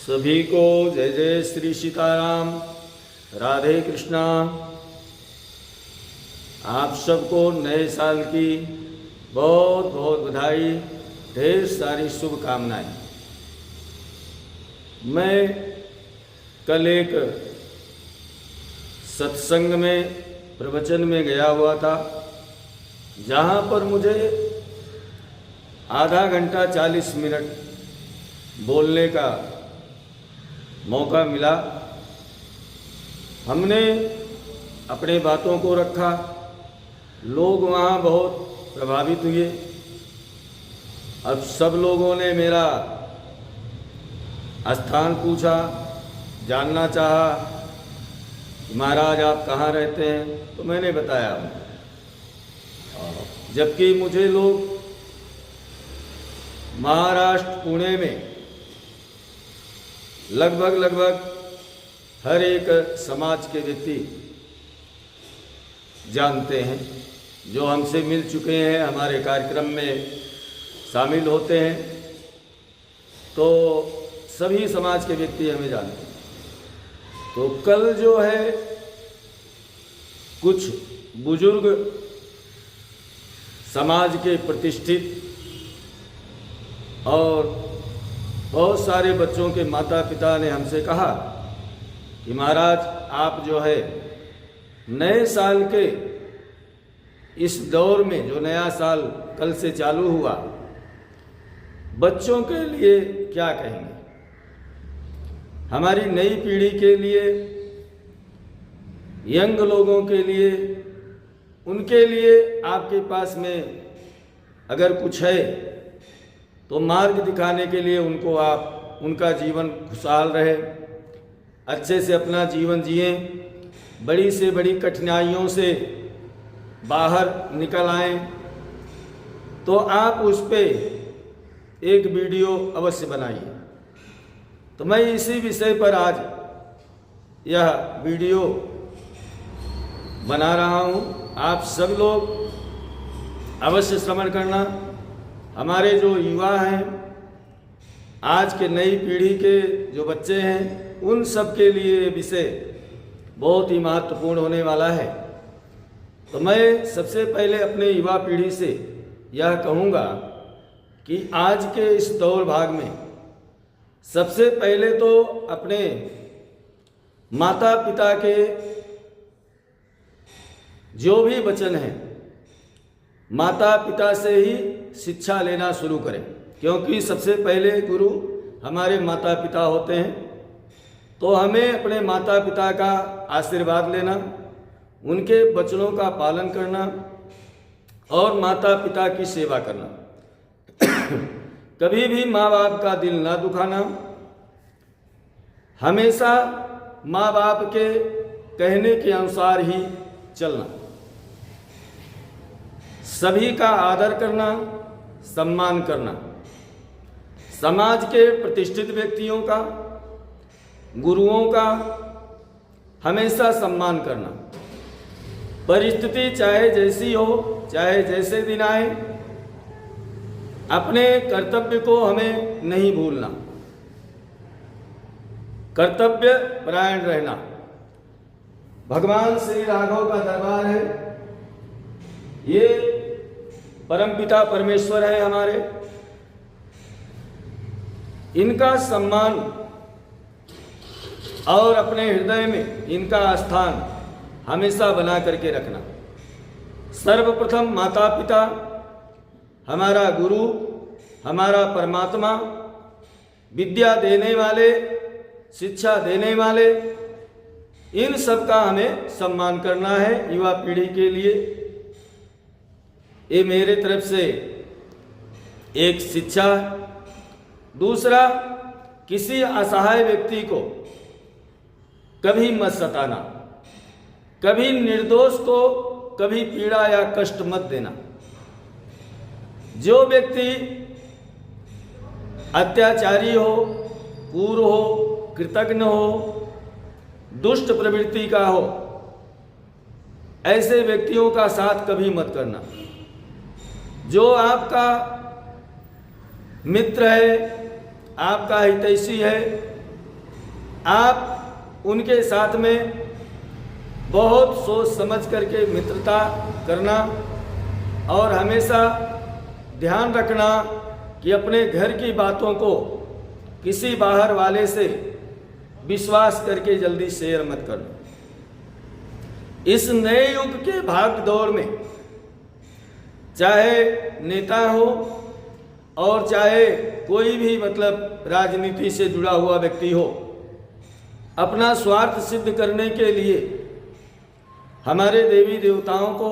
सभी को जय जय श्री सीताराम, राधे कृष्णा। आप सबको नए साल की बहुत बहुत बधाई, ढेर सारी शुभकामनाएं। मैं कल एक सत्संग में प्रवचन में गया हुआ था, जहाँ पर मुझे आधा घंटा 40 मिनट बोलने का मौका मिला। हमने अपने बातों को रखा, लोग वहाँ बहुत प्रभावित हुए। अब सब लोगों ने मेरा स्थान पूछा, जानना चाहा कि महाराज आप कहाँ रहते हैं, तो मैंने बताया। जबकि मुझे लोग महाराष्ट्र पुणे में लगभग हर एक समाज के व्यक्ति जानते हैं, जो हमसे मिल चुके हैं, हमारे कार्यक्रम में शामिल होते हैं, तो सभी समाज के व्यक्ति हमें जानते हैं। तो कल जो है कुछ बुजुर्ग समाज के प्रतिष्ठित और बहुत सारे बच्चों के माता पिता ने हमसे कहा कि महाराज आप जो है नए साल के इस दौर में, जो नया साल कल से चालू हुआ, बच्चों के लिए क्या कहेंगे, हमारी नई पीढ़ी के लिए, यंग लोगों के लिए, उनके लिए आपके पास में अगर कुछ है तो मार्ग दिखाने के लिए उनको आप, उनका जीवन खुशहाल रहे, अच्छे से अपना जीवन जिए, बड़ी से बड़ी कठिनाइयों से बाहर निकल आएं, तो आप उस पे एक वीडियो अवश्य बनाइए। तो मैं इसी विषय पर आज यह वीडियो बना रहा हूँ। आप सब लोग अवश्य श्रवण करना। हमारे जो युवा हैं, आज के नई पीढ़ी के जो बच्चे हैं, उन सब के लिए विषय बहुत ही महत्वपूर्ण होने वाला है। तो मैं सबसे पहले अपने युवा पीढ़ी से यह कहूँगा कि आज के इस दौर भाग में सबसे पहले तो अपने माता पिता के जो भी वचन हैं, माता पिता से ही शिक्षा लेना शुरू करें, क्योंकि सबसे पहले गुरु हमारे माता पिता होते हैं। तो हमें अपने माता पिता का आशीर्वाद लेना, उनके वचनों का पालन करना और माता पिता की सेवा करना। कभी भी माँ बाप का दिल ना दुखाना, हमेशा माँ बाप के कहने के अनुसार ही चलना, सभी का आदर करना, सम्मान करना, समाज के प्रतिष्ठित व्यक्तियों का, गुरुओं का हमेशा सम्मान करना। परिस्थिति चाहे जैसी हो, चाहे जैसे दिन आए, अपने कर्तव्य को हमें नहीं भूलना, कर्तव्य परायण रहना। भगवान श्री राघव का दरबार है, ये परमपिता परमेश्वर है हमारे, इनका सम्मान और अपने हृदय में इनका स्थान हमेशा बना करके रखना। सर्वप्रथम माता पिता, हमारा गुरु, हमारा परमात्मा, विद्या देने वाले, शिक्षा देने वाले, इन सब का हमें सम्मान करना है युवा पीढ़ी के लिए। ये मेरे तरफ से एक शिक्षा। दूसरा, किसी असहाय व्यक्ति को कभी मत सताना, कभी निर्दोष को कभी पीड़ा या कष्ट मत देना। जो व्यक्ति अत्याचारी हो, क्रूर हो, कृतघ्न हो, दुष्ट प्रवृत्ति का हो, ऐसे व्यक्तियों का साथ कभी मत करना। जो आपका मित्र है, आपका हितैषी है, आप उनके साथ में बहुत सोच समझ करके मित्रता करना और हमेशा ध्यान रखना कि अपने घर की बातों को किसी बाहर वाले से विश्वास करके जल्दी शेयर मत करना। इस नए युग के भाग दौड़ में चाहे नेता हो और चाहे कोई भी मतलब राजनीति से जुड़ा हुआ व्यक्ति हो, अपना स्वार्थ सिद्ध करने के लिए हमारे देवी देवताओं को,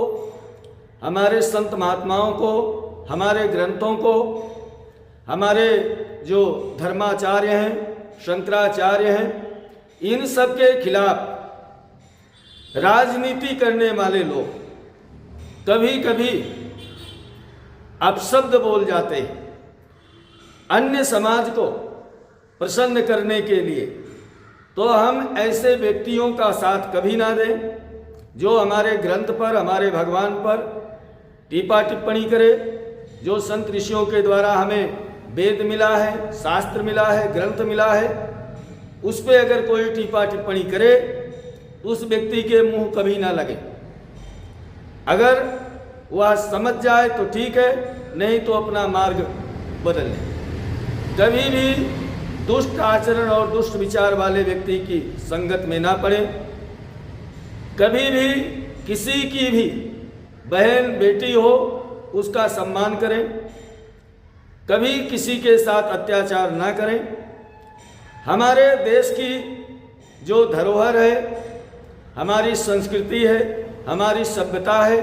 हमारे संत महात्माओं को, हमारे ग्रंथों को, हमारे जो धर्माचार्य हैं, शंकराचार्य हैं, इन सब के खिलाफ राजनीति करने वाले लोग कभी कभी अपशब्द बोल जाते हैं अन्य समाज को प्रसन्न करने के लिए। तो हम ऐसे व्यक्तियों का साथ कभी ना दें जो हमारे ग्रंथ पर, हमारे भगवान पर टीपा टिप्पणी करे। जो संत ऋषियों के द्वारा हमें वेद मिला है, शास्त्र मिला है, ग्रंथ मिला है, उस पर अगर कोई टीपा टिप्पणी करे तो उस व्यक्ति के मुंह कभी ना लगे। अगर वह समझ जाए तो ठीक है, नहीं तो अपना मार्ग बदल ले। कभी भी दुष्ट आचरण और दुष्ट विचार वाले व्यक्ति की संगत में ना पड़े। कभी भी किसी की भी बहन बेटी हो उसका सम्मान करें। कभी किसी के साथ अत्याचार ना करें। हमारे देश की जो धरोहर है, हमारी संस्कृति है, हमारी सभ्यता है,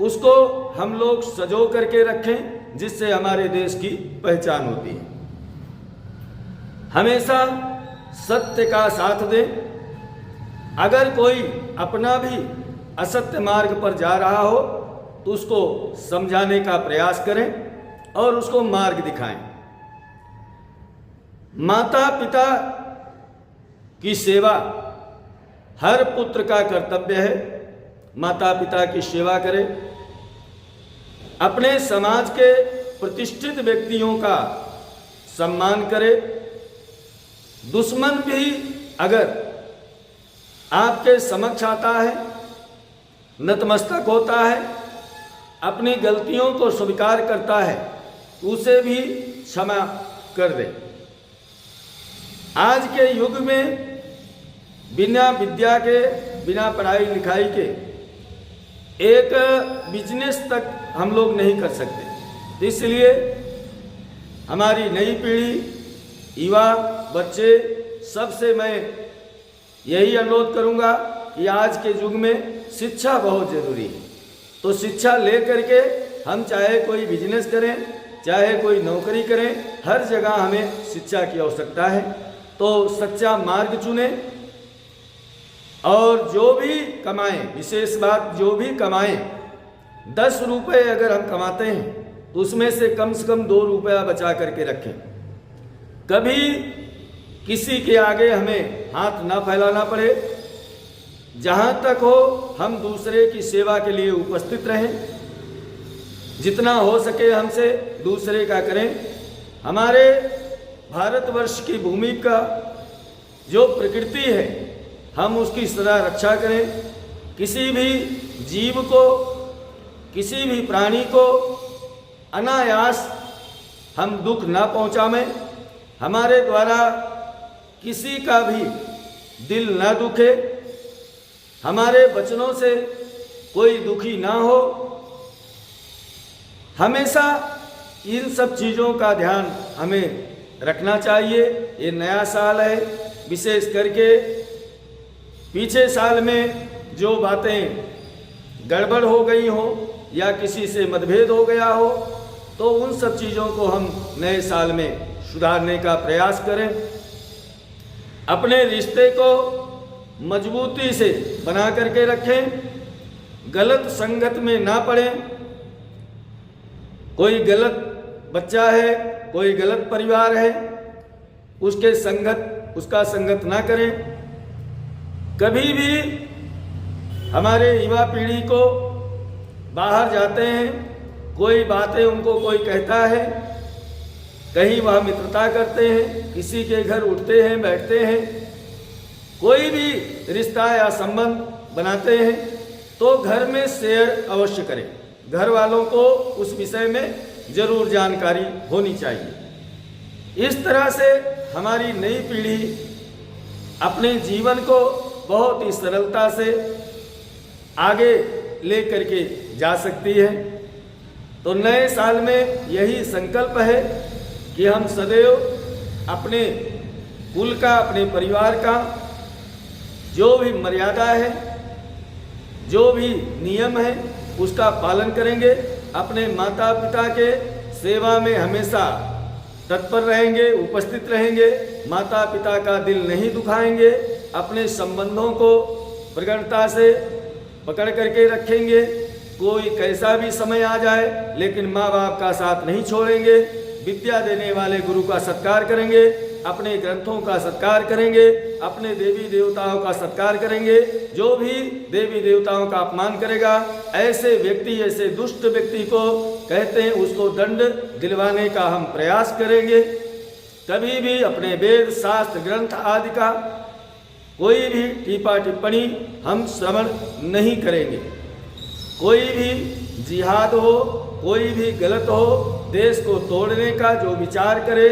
उसको हम लोग सजो करके रखें, जिससे हमारे देश की पहचान होती है। हमेशा सत्य का साथ दें। अगर कोई अपना भी असत्य मार्ग पर जा रहा हो तो उसको समझाने का प्रयास करें और उसको मार्ग दिखाएं। माता पिता की सेवा हर पुत्र का कर्तव्य है। माता पिता की सेवा करें। अपने समाज के प्रतिष्ठित व्यक्तियों का सम्मान करें। दुश्मन भी अगर आपके समक्ष आता है, नतमस्तक होता है, अपनी गलतियों को स्वीकार करता है, उसे भी क्षमा कर दे। आज के युग में बिना विद्या के, बिना पढ़ाई लिखाई के एक बिजनेस तक हम लोग नहीं कर सकते। इसलिए हमारी नई पीढ़ी, युवा, बच्चे, सबसे मैं यही अनुरोध करूंगा कि आज के युग में शिक्षा बहुत ज़रूरी है। तो शिक्षा ले करके हम चाहे कोई बिजनेस करें, चाहे कोई नौकरी करें, हर जगह हमें शिक्षा की आवश्यकता है। तो सच्चा मार्ग चुने और जो भी कमाएं, विशेष बात, जो भी कमाएं, 10 रुपये अगर हम कमाते हैं तो उसमें से कम 2 रुपया बचा करके रखें। कभी किसी के आगे हमें हाथ ना फैलाना पड़े। जहाँ तक हो हम दूसरे की सेवा के लिए उपस्थित रहें। जितना हो सके हमसे दूसरे का करें। हमारे भारतवर्ष की भूमि का जो प्रकृति है, हम उसकी सदा रक्षा करें। किसी भी जीव को, किसी भी प्राणी को अनायास हम दुख ना पहुँचावें। हमारे द्वारा किसी का भी दिल ना दुखे। हमारे वचनों से कोई दुखी ना हो। हमेशा इन सब चीज़ों का ध्यान हमें रखना चाहिए। ये नया साल है, विशेष करके पीछे साल में जो बातें गड़बड़ हो गई हो या किसी से मतभेद हो गया हो, तो उन सब चीज़ों को हम नए साल में सुधारने का प्रयास करें। अपने रिश्ते को मजबूती से बना करके रखें। गलत संगत में ना पड़ें। कोई गलत बच्चा है, कोई गलत परिवार है, उसका संगत ना करें। कभी भी हमारे युवा पीढ़ी को बाहर जाते हैं, कोई बातें उनको कोई कहता है कहीं वह मित्रता करते हैं, किसी के घर उठते हैं बैठते हैं, कोई भी रिश्ता या संबंध बनाते हैं तो घर में शेयर अवश्य करें। घर वालों को उस विषय में जरूर जानकारी होनी चाहिए। इस तरह से हमारी नई पीढ़ी अपने जीवन को बहुत ही सरलता से आगे ले करके जा सकती है। तो नए साल में यही संकल्प है कि हम सदैव अपने कुल का, अपने परिवार का जो भी मर्यादा है, जो भी नियम है, उसका पालन करेंगे। अपने माता पिता के सेवा में हमेशा तत्पर रहेंगे, उपस्थित रहेंगे। माता पिता का दिल नहीं दुखाएंगे। अपने संबंधों को प्रगाढ़ता से पकड़ करके रखेंगे। कोई कैसा भी समय आ जाए लेकिन माँ बाप का साथ नहीं छोड़ेंगे। विद्या देने वाले गुरु का सत्कार करेंगे, अपने ग्रंथों का सत्कार करेंगे, अपने देवी देवताओं का सत्कार करेंगे। जो भी देवी देवताओं का अपमान करेगा, ऐसे व्यक्ति, ऐसे दुष्ट व्यक्ति को कहते हैं उसको दंड दिलवाने का हम प्रयास करेंगे। कभी भी अपने वेद शास्त्र ग्रंथ आदि का कोई भी टीपा टिप्पणी हम श्रवण नहीं करेंगे। कोई भी जिहाद हो, कोई भी गलत हो, देश को तोड़ने का जो विचार करे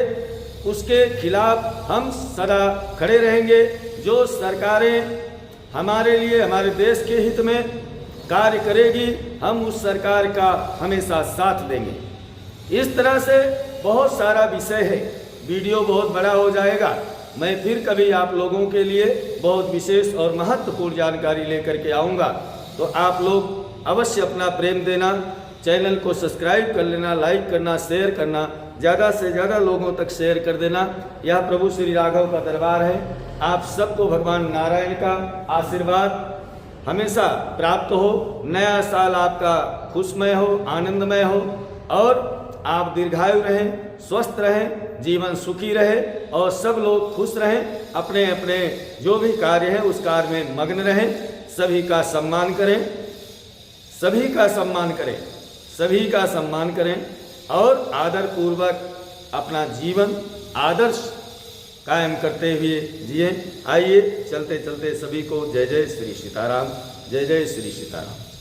उसके खिलाफ हम सदा खड़े रहेंगे। जो सरकारें हमारे लिए, हमारे देश के हित में कार्य करेगी, हम उस सरकार का हमेशा साथ देंगे। इस तरह से बहुत सारा विषय है। वीडियो बहुत बड़ा हो जाएगा। मैं फिर कभी आप लोगों के लिए बहुत विशेष और महत्वपूर्ण जानकारी लेकर के आऊँगा। तो आप लोग अवश्य अपना प्रेम देना, चैनल को सब्सक्राइब कर लेना, लाइक करना, शेयर करना, ज़्यादा से ज़्यादा लोगों तक शेयर कर देना। यह प्रभु श्री राघव का दरबार है। आप सबको भगवान नारायण का आशीर्वाद हमेशा प्राप्त हो। नया साल आपका खुशमय हो, आनंदमय हो और आप दीर्घायु रहें, स्वस्थ रहें, जीवन सुखी रहे और सब लोग खुश रहें। अपने अपने जो भी कार्य है उस कार्य में मग्न रहें। सभी का सम्मान करें, सभी का सम्मान करें, सभी का सम्मान करें और आदर पूर्वक अपना जीवन आदर्श कायम करते हुए जिए। आइए चलते चलते सभी को जय जय श्री सीताराम, जय जय श्री सीताराम।